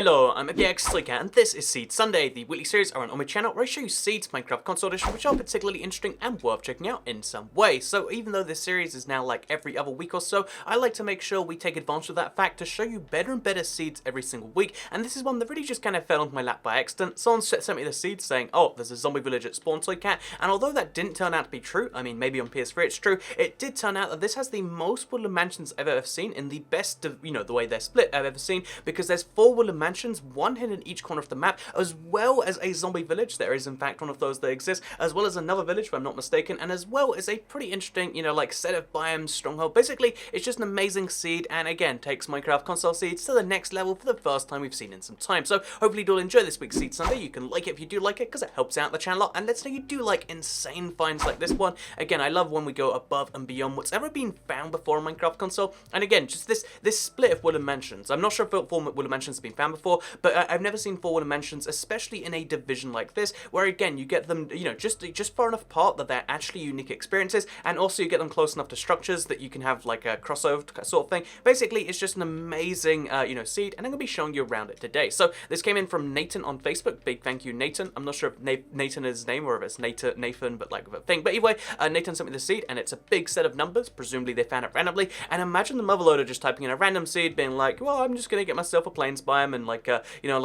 Hello, I'm APX and this is Seed Sunday, the weekly series around on my channel where I show you Seed's Minecraft console edition, which are particularly interesting and worth checking out in some way. So even though this series is now like every other week or so, I like to make sure we take advantage of that fact to show you better and better seeds every single week. And this is one that really just kind of fell onto my lap by accident. Someone sent me the seed saying, oh, there's a zombie village at spawn, toy cat. And although that didn't turn out to be true, I mean, maybe on PS4 it's true, it did turn out that this has the most woodland mansions I've ever seen in the best of, the way they're split I've ever seen, because there's 4 woodland mansions, one hidden in each corner of the map, as well as a zombie village. There is in fact one of those that exists, as well as another village if I'm not mistaken, and as well as a pretty interesting, like set of biomes, Stronghold. Basically, it's just an amazing seed, and again, takes Minecraft console seeds to the next level for the first time we've seen in some time. So hopefully you'll enjoy this week's Seed Sunday. You can like it if you do like it, because it helps out the channel a lot, and let's know you do like insane finds like this one. Again, I love when we go above and beyond what's ever been found before on Minecraft console, and again, just this split of woodland mansions. I'm not sure if 4 woodland mansions have been found before, but I've never seen 4 woodland mansions, especially in a division like this, where again, you get them, just far enough apart that they're actually unique experiences, and also you get them close enough to structures that you can have like a crossover sort of thing. Basically, it's just an amazing, seed, and I'm going to be showing you around it today. So this came in from Nathan on Facebook. Big thank you, Nathan. I'm not sure if Nathan is his name or if it's Nathan, but like a thing. But anyway, Nathan sent me the seed, and it's a big set of numbers. Presumably they found it randomly, and imagine the motherloader just typing in a random seed, being like, well, I'm just going to get myself a plains biome and like a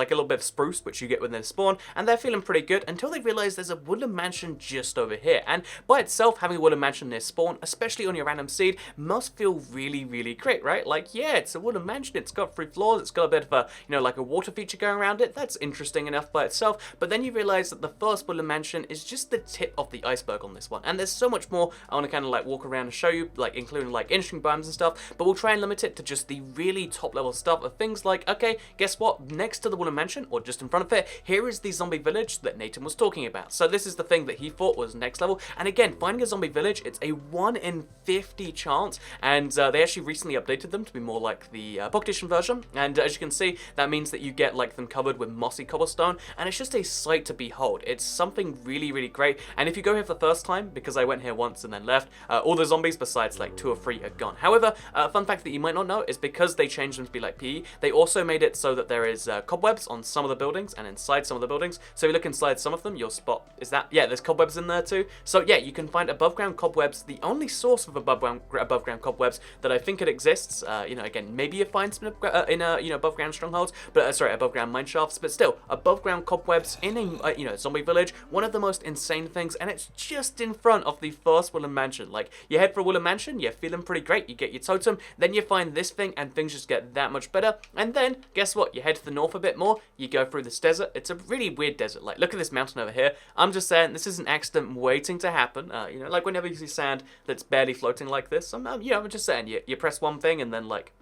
little bit of spruce, which you get when they spawn, and they're feeling pretty good until they realize there's a woodland mansion just over here. And by itself, having a woodland mansion near spawn, especially on your random seed, must feel really, really great, right? Like, yeah, it's a woodland mansion, it's got 3 floors, it's got a bit of a, like a water feature going around it. That's interesting enough by itself, but then you realize that the first woodland mansion is just the tip of the iceberg on this one, and there's so much more I want to kind of like walk around and show you, like including like interesting biomes and stuff, but we'll try and limit it to just the really top level stuff of things like, okay, guess what, next to the woodland mansion, or just in front of it, here is the zombie village that Nathan was talking about. So this is the thing that he thought was next level, and again, finding a zombie village, it's a 1 in 50 chance, and they actually recently updated them to be more like the pocket edition version, and as you can see, that means that you get like them covered with mossy cobblestone, and it's just a sight to behold. It's something really, really great, and if you go here for the first time, because I went here once and then left, all the zombies besides like 2 or 3 are gone. However, a fun fact that you might not know is because they changed them to be like PE, they also made it so that there is cobwebs on some of the buildings and inside some of the buildings. So if you look inside some of them, you'll spot, yeah, there's cobwebs in there too. So yeah, you can find above ground cobwebs. The only source of above ground cobwebs that I think it exists, again, maybe you find some in above ground strongholds, but above ground mine shafts, but still above ground cobwebs in a zombie village, one of the most insane things, and it's just in front of the first woodland mansion. Like, you head for a woodland mansion, you're feeling pretty great, you get your totem, then you find this thing, and things just get that much better. And then guess what, you head to the north a bit more, you go through this desert. It's a really weird desert. Like, look at this mountain over here. I'm just saying, this is an accident waiting to happen. Like whenever you see sand that's barely floating like this, I'm just saying, you press one thing and then like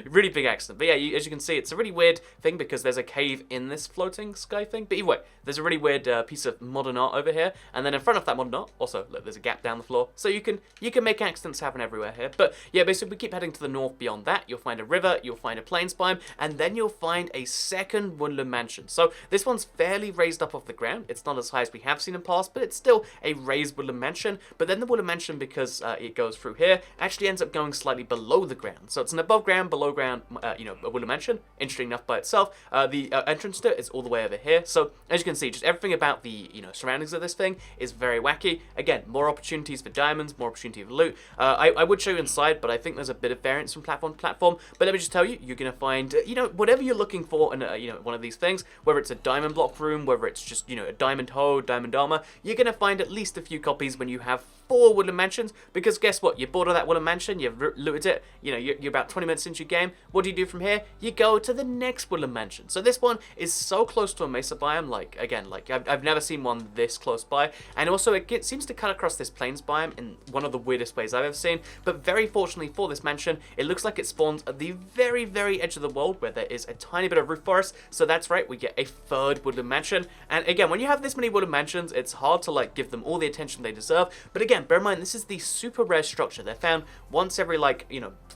really big accident. But yeah, as you can see, it's a really weird thing because there's a cave in this floating sky thing. But anyway, there's a really weird piece of modern art over here, and then in front of that modern art, also look, there's a gap down the floor. So you can make accidents happen everywhere here. But yeah, basically we keep heading to the north. Beyond that, you'll find a river, you'll find a plains biome, and then you'll find a second woodland mansion. So this one's fairly raised up off the ground. It's not as high as we have seen in past, but it's still a raised woodland mansion. But then the woodland mansion, because it goes through here, actually ends up going slightly below the ground. So it's an above ground, below ground, a woodland mansion. Interesting enough by itself. The entrance to it is all the way over here. So as you can see, just everything about the surroundings of this thing is very wacky. Again, more opportunities for diamonds, more opportunity for loot. I would show you inside, but I think there's a bit of variance from platform to platform. But let me just tell you, you're gonna find whatever you're looking for in one of these things, whether it's a diamond block room, whether it's just a diamond hoe, diamond armor, you're gonna find at least a few copies when you have 4 woodland mansions, because guess what, you're bored of that woodland mansion, you've looted it, you're about 20 minutes into your game. What do you do from here? You go to the next woodland mansion. So this one is so close to a mesa biome, like again, like I've never seen one this close by, and also it seems to cut across this plains biome in one of the weirdest ways I've ever seen. But very fortunately for this mansion, it looks like it spawns at the very, very edge of the world where there is a tiny bit of roof forest. So that's right, we get a 3rd woodland mansion. And again, when you have this many woodland mansions, it's hard to like give them all the attention they deserve. But again, bear in mind, this is the super rare structure. They're found once every like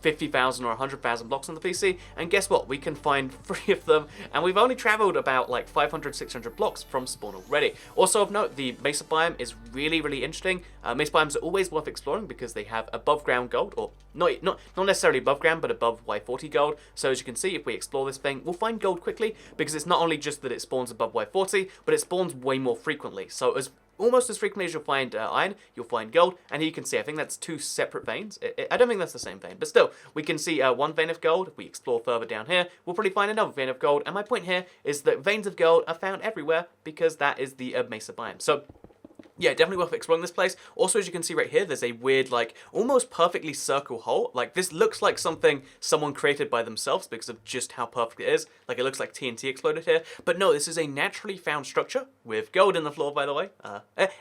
50,000 or 100,000 blocks on the PC, and guess what, we can find 3 of them, and we've only traveled about like 500-600 blocks from spawn already. Also of note, the mesa biome is really, really interesting. Mesa biomes are always worth exploring because they have above ground gold, or not necessarily above ground, but above Y40 gold. So as you can see, if we explore this thing, we'll find gold quickly, because it's not only just that it spawns above Y40, but it spawns way more frequently. So almost as frequently as you'll find iron, you'll find gold. And here you can see, I think that's 2 separate veins. I don't think that's the same vein, but still, we can see 1 vein of gold. If we explore further down here, we'll probably find another vein of gold. And my point here is that veins of gold are found everywhere, because that is the mesa biome. So yeah, definitely worth exploring this place. Also, as you can see right here, there's a weird, like, almost perfectly circle hole. Like, this looks like something someone created by themselves because of just how perfect it is. Like, it looks like TNT exploded here. But no, this is a naturally found structure with gold in the floor, by the way,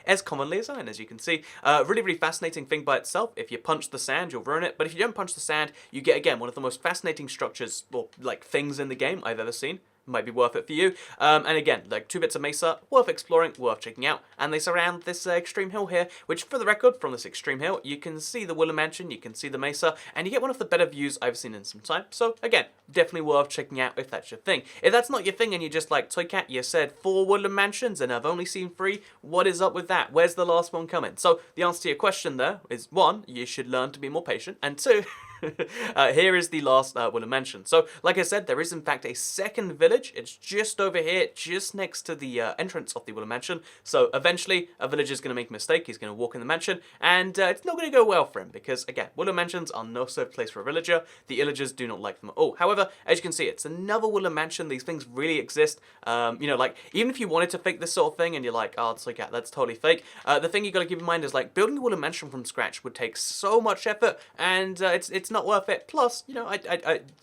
as commonly as iron, as you can see. Really, really fascinating thing by itself. If you punch the sand, you'll ruin it. But if you don't punch the sand, you get, again, one of the most fascinating structures, or, like, things in the game I've ever seen. Might be worth it for you. And again, like 2 bits of mesa, worth exploring, worth checking out. And they surround this extreme hill here, which for the record, from this extreme hill, you can see the Willow Mansion, you can see the mesa, and you get one of the better views I've seen in some time. So again, definitely worth checking out if that's your thing. If that's not your thing and you're just like, Toycat, you said 4 Willow Mansions and I've only seen 3, what is up with that? Where's the last one coming? So the answer to your question there is 1, you should learn to be more patient, and 2, here is the last Willow Mansion. So, like I said, there is in fact a second village. It's just over here, just next to the entrance of the Willow Mansion. So, eventually, a villager is going to make a mistake. He's going to walk in the mansion, and it's not going to go well for him because, again, Willow Mansions are no safe place for a villager. The illagers do not like them at all. However, as you can see, it's another Willow Mansion. These things really exist. You know, like, even if you wanted to fake this sort of thing and you're like, oh, it's like, yeah, that's totally fake. The thing you got to keep in mind is, like, building a Willow Mansion from scratch would take so much effort, and it's not worth it. Plus, you know,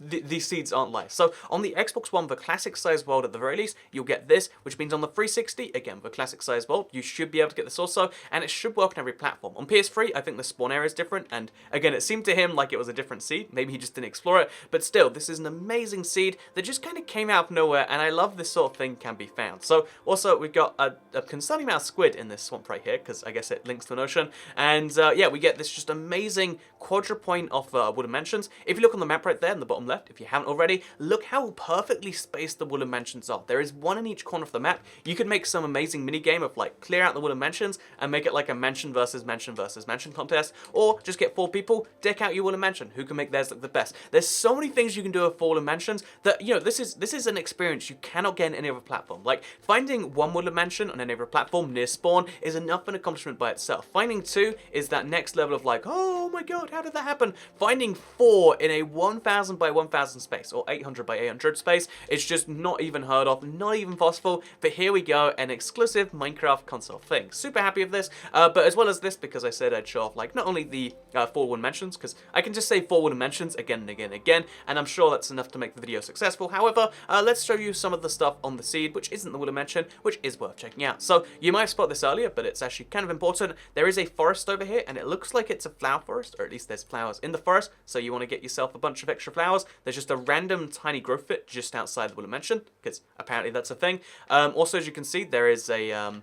these seeds aren't live. So on the Xbox One, the classic size world at the very least, you'll get this, which means on the 360, again, the classic size world, you should be able to get this also, and it should work on every platform. On PS3, I think the spawn area is different, and again, it seemed to him like it was a different seed. Maybe he just didn't explore it, but still, this is an amazing seed that just kind of came out of nowhere, and I love this sort of thing can be found. So also, we've got a concerning amount of squid in this swamp right here, because I guess it links to an ocean, and yeah, we get this just amazing quadrupoint of Willow Mansions. If you look on the map right there in the bottom left, if you haven't already, look how perfectly spaced the Willow Mansions are. There is one in each corner of the map. You could make some amazing mini game of like clear out the Willow Mansions and make it like a mansion versus mansion versus mansion contest, or just get 4 people, deck out your Willow Mansion. Who can make theirs look the best? There's so many things you can do with 4 Willow Mansions that, you know, this is an experience you cannot get in any other platform. Like finding 1 Willow Mansion on any other platform near spawn is enough an accomplishment by itself. Finding 2 is that next level of like, oh my god, how did that happen? Finding 4 in a 1000 by 1000 space or 800 by 800 space is just not even heard of, not even possible. But here we go, an exclusive Minecraft console thing. Super happy with this, but as well as this, because I said I'd show off like not only the 4 Willow Mansions, because I can just say 4 Willow Mansions again and again and again, and I'm sure that's enough to make the video successful. However, let's show you some of the stuff on the seed, which isn't the Willow Mansion, which is worth checking out. So you might have spotted this earlier, but it's actually kind of important. There is a forest over here, and it looks like it's a flower forest, or at least there's flowers in the forest, so you want to get yourself a bunch of extra flowers. There's just a random tiny growth fit just outside the Willow Mansion, because apparently that's a thing. Also, as you can see, there is a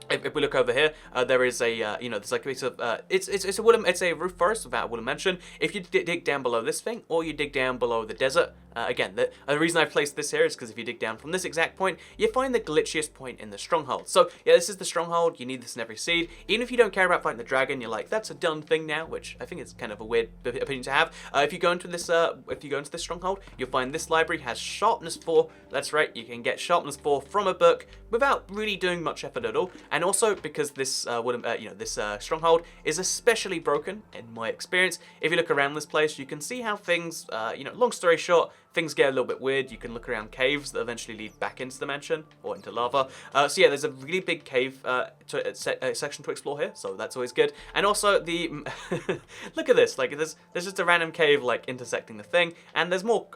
if we look over here, there is a you know, there's like a piece of it's a roof forest without a Willow Mansion. If you dig down below this thing, or you dig down below the desert, again, the reason I placed this here is because if you dig down from this exact point, you find the glitchiest point in the Stronghold. So yeah, this is the Stronghold. You need this in every seed. Even if you don't care about fighting the dragon, you're like, that's a done thing now, which I think is kind of a weird opinion to have. If you go into this Stronghold, you'll find this library has sharpness 4. That's right, you can get sharpness 4 from a book without really doing much effort at all. And also because this Stronghold is especially broken in my experience. If you look around this place, you can see how things, you know, long story short, things get a little bit weird. You can look around caves that eventually lead back into the mansion or into lava. So yeah, there's a really big cave section to explore here, so that's always good. And also the look at this, like there's just a random cave like intersecting the thing, and there's more.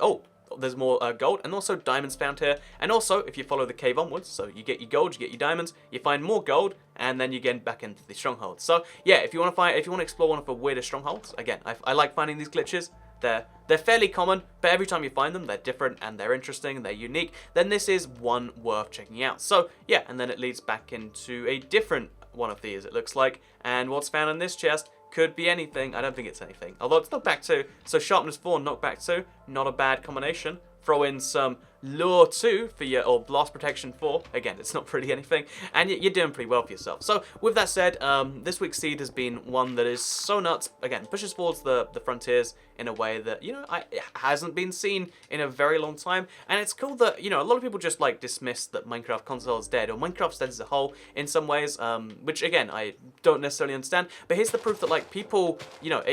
There's more gold and also diamonds found here. And also, if you follow the cave onwards, so you get your gold, you get your diamonds, you find more gold, and then you get back into the stronghold. So yeah, if you want to explore one of the weirder strongholds, again, I like finding these glitches. They're fairly common, but every time you find them, they're different and they're interesting, they're unique. Then this is one worth checking out. So yeah, and then it leads back into a different one of these, it looks like. And what's found in this chest could be anything. I don't think it's anything. Although it's knockback 2, so sharpness 4, knockback 2, not a bad combination. Throw in some Lure 2 for your, or Blast Protection 4. Again, it's not really anything, and you're doing pretty well for yourself. So with that said, this week's seed has been one that is so nuts. Again, pushes forwards the frontiers in a way that, you know, it hasn't been seen in a very long time. And it's cool that, you know, a lot of people just like dismiss that Minecraft console is dead, or Minecraft's dead as a whole in some ways, which again, I don't necessarily understand. But here's the proof that like people, you know,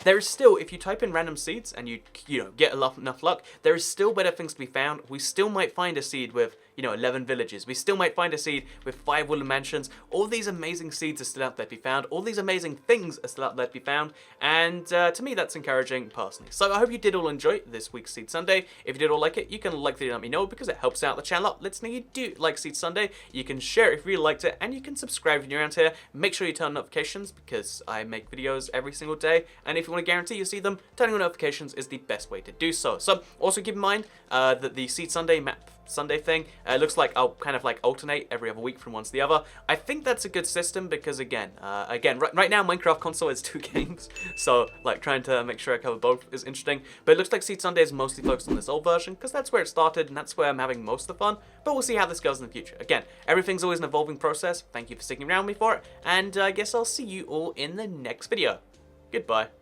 there is still, if you type in random seeds and you know, get enough luck, there is still better things to be found. We still might find a seed with, you know, 11 villages. We still might find a seed with 5 wooden mansions. All these amazing seeds are still out there to be found. All these amazing things are still out there to be found. And to me, that's encouraging personally. So I hope you did all enjoy this week's Seed Sunday. If you did all like it, you can like the video and let me know, because it helps out the channel up. Let's know you do like Seed Sunday. You can share it if you really liked it, and you can subscribe if you're around here. Make sure you turn on notifications, because I make videos every single day. And if you want to guarantee you see them, turning on notifications is the best way to do so. So also keep in mind that the Seed Sunday map Sunday thing, looks like I'll kind of like alternate every other week from one to the other. I think that's a good system, because again, right now Minecraft console is 2 games, so like trying to make sure I cover both is interesting. But it looks like Seed Sunday is mostly focused on this old version, because that's where it started and that's where I'm having most of the fun. But we'll see how this goes in the future. Again, everything's always an evolving process. Thank you for sticking around with me for it, and I guess I'll see you all in the next video. Goodbye.